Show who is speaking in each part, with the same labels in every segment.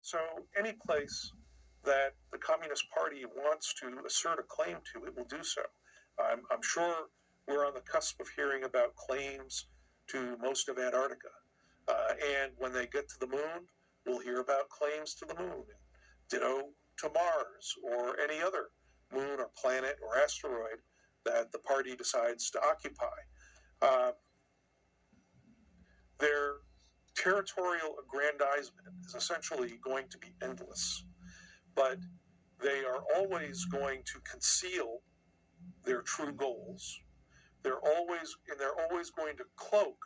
Speaker 1: So any place that the Communist Party wants to assert a claim to, it will do so. I'm sure we're on the cusp of hearing about claims to most of Antarctica. And when they get to the moon, we'll hear about claims to the moon. And ditto to Mars or any other moon or planet or asteroid that the party decides to occupy. Their territorial aggrandizement is essentially going to be endless, but they are always going to conceal their true goals. They're always going to cloak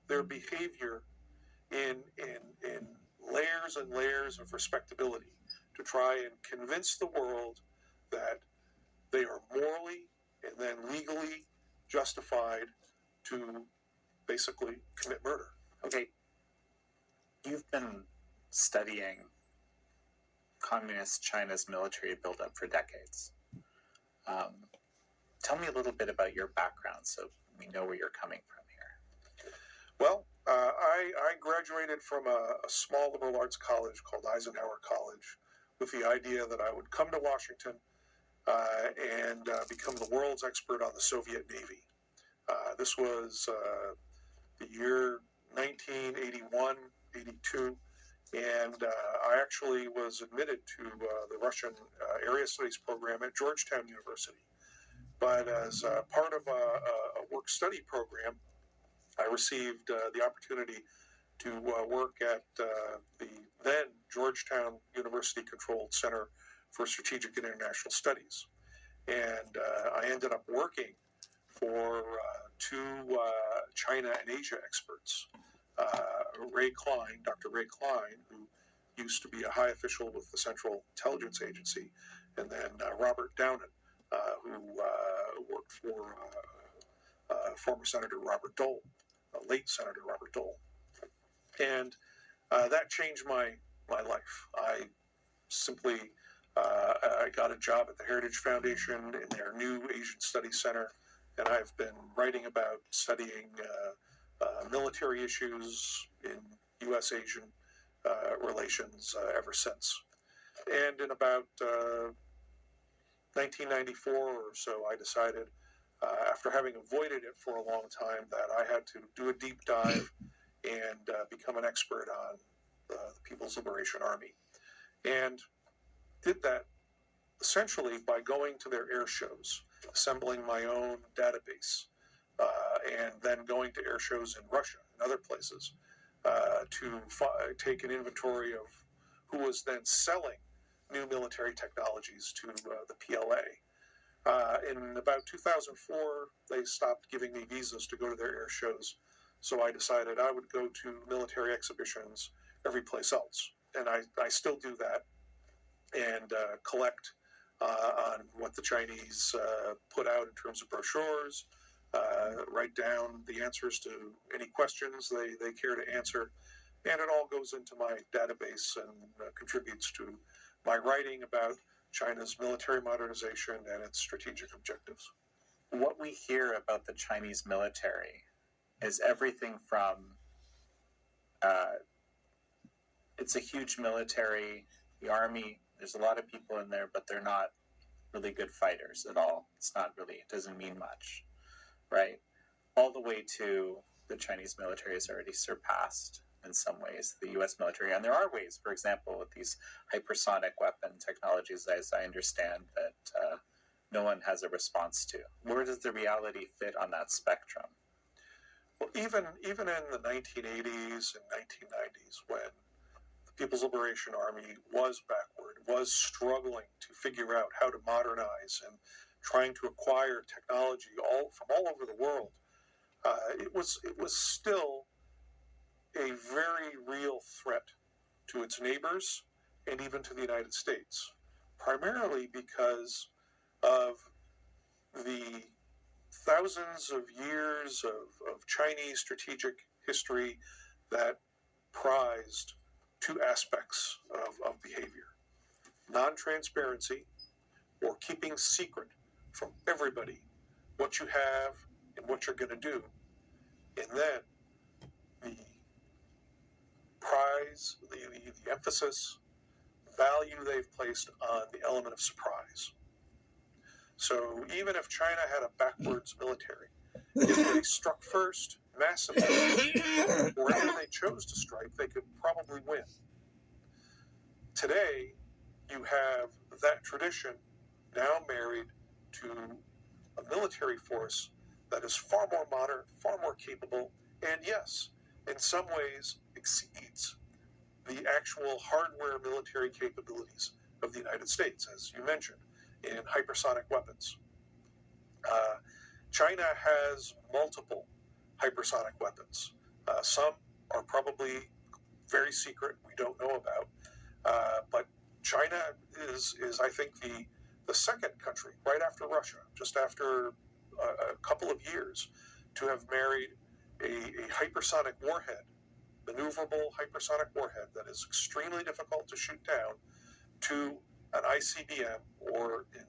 Speaker 1: their behavior in layers and layers of respectability to try and convince the world that they are morally and then legally justified to basically commit murder.
Speaker 2: Okay, you've been studying communist China's military buildup for decades. Tell me a little bit about your background so we know where you're coming from here.
Speaker 1: Well, I graduated from a small liberal arts college called Eisenhower College with the idea that I would come to Washington and become the world's expert on the Soviet Navy. This was the year 1981, 82, and I actually was admitted to the Russian Area Studies program at Georgetown University. But as part of a work-study program, I received the opportunity to work at the then Georgetown University-controlled Center for Strategic and International Studies. And I ended up working for two China and Asia experts, Ray Klein, Dr. Ray Klein, who used to be a high official with the Central Intelligence Agency, and then Robert Downen, who worked for former Senator Robert Dole, late Senator Robert Dole. And that changed my life. I simply I got a job at the Heritage Foundation in their new Asian Studies Center, and I've been writing about studying military issues in U.S.-Asian relations ever since. And in about 1994 or so, I decided, after having avoided it for a long time, that I had to do a deep dive and become an expert on the People's Liberation Army. And did that essentially by going to their air shows, assembling my own database, and then going to air shows in Russia and other places to take an inventory of who was then selling new military technologies to the PLA. In about 2004, they stopped giving me visas to go to their air shows, so I decided I would go to military exhibitions every place else. And I still do that and collect on what the Chinese put out in terms of brochures, write down the answers to any questions they care to answer, and it all goes into my database and contributes to my writing about China's military modernization and its strategic objectives.
Speaker 2: What we hear about the Chinese military is everything from it's a huge military, the army, there's a lot of people in there, but they're not really good fighters at all. It doesn't mean much, right? All the way to the Chinese military has already surpassed, in some ways, the U.S. military. And there are ways, for example, with these hypersonic weapon technologies, as I understand, that no one has a response to. Where does the reality fit on that spectrum?
Speaker 1: Well, even in the 1980s and 1990s, when the People's Liberation Army was backward, was struggling to figure out how to modernize and trying to acquire technology from all over the world, it was still a very real threat to its neighbors and even to the United States, primarily because of the thousands of years of Chinese strategic history that prized two aspects of behavior: non-transparency, or keeping secret from everybody what you have and what you're going to do, and then the prize, the emphasis value they've placed on the element of surprise. So even if China had a backwards military, if they struck first massively, wherever they chose to strike, they could probably win. Today, you have that tradition now married to a military force that is far more modern, far more capable, and yes, in some ways exceeds the actual hardware military capabilities of the United States, as you mentioned, in hypersonic weapons. China has multiple hypersonic weapons. Some are probably very secret, we don't know about. But China is I think, the second country, right after Russia, just after a couple of years, to have married a hypersonic warhead, maneuverable hypersonic warhead that is extremely difficult to shoot down, to an ICBM, or in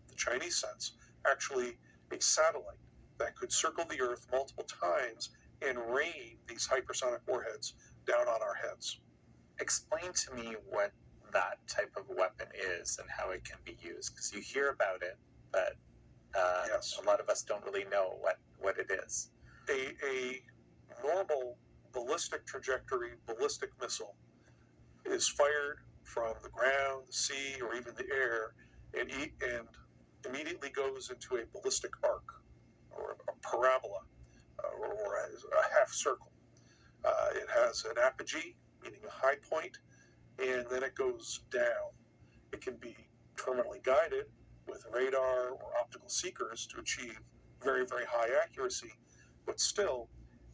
Speaker 1: the Chinese sense, actually a satellite that could circle the Earth multiple times and rain these hypersonic warheads down on our heads.
Speaker 2: Explain to me what that type of weapon is and how it can be used, because you hear about it, but
Speaker 1: Yes.
Speaker 2: a lot of us don't really know what it is.
Speaker 1: A normal ballistic trajectory ballistic missile is fired from the ground, the sea, or even the air, and immediately goes into a ballistic arc, or a parabola, or a half circle. It has an apogee, meaning a high point, and then it goes down. It can be terminally guided with radar or optical seekers to achieve very, very high accuracy, but still,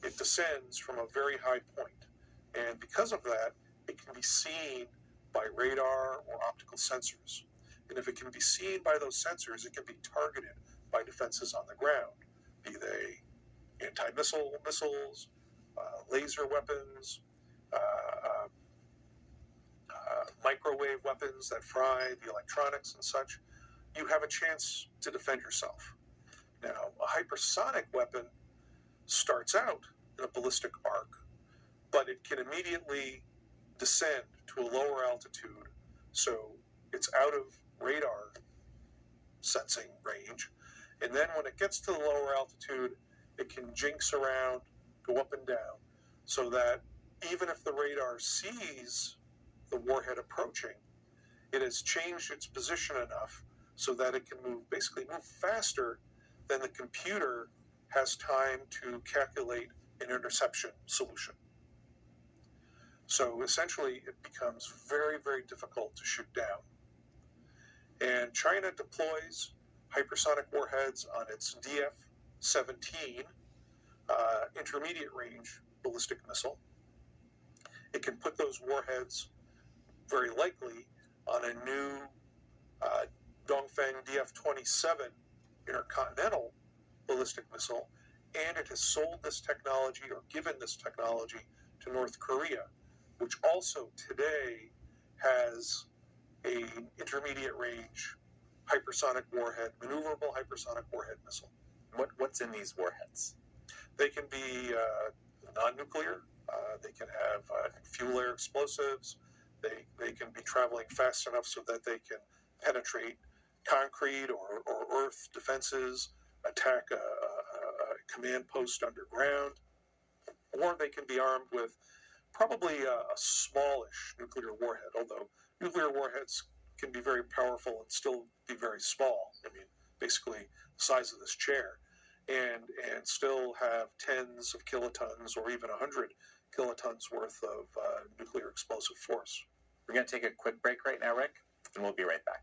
Speaker 1: it descends from a very high point. And because of that, it can be seen by radar or optical sensors. And if it can be seen by those sensors, it can be targeted by defenses on the ground, be they anti-missile missiles, laser weapons, microwave weapons that fry the electronics and such. You have a chance to defend yourself. Now, a hypersonic weapon starts out in a ballistic arc, but it can immediately descend to a lower altitude, so it's out of radar sensing range. And then when it gets to the lower altitude, it can jinx around, go up and down, so that even if the radar sees the warhead approaching, it has changed its position enough so that it can basically move faster than the computer has time to calculate an interception solution. So essentially, it becomes very, very difficult to shoot down. And China deploys hypersonic warheads on its DF-17 intermediate range ballistic missile. It can put those warheads very likely on a new Dongfeng DF-27 intercontinental ballistic missile, and it has sold this technology, or given this technology, to North Korea, which also today has an intermediate range hypersonic warhead, maneuverable hypersonic warhead missile.
Speaker 2: What's in these warheads?
Speaker 1: They can be non-nuclear. They can have fuel air explosives. They can be traveling fast enough so that they can penetrate concrete or earth defenses, attack a command post underground, or they can be armed with probably a smallish nuclear warhead, although nuclear warheads can be very powerful and still be very small. I mean, basically the size of this chair, and still have tens of kilotons or even 100 kilotons worth of nuclear explosive force.
Speaker 2: We're going to take a quick break right now, Rick, and we'll be right back.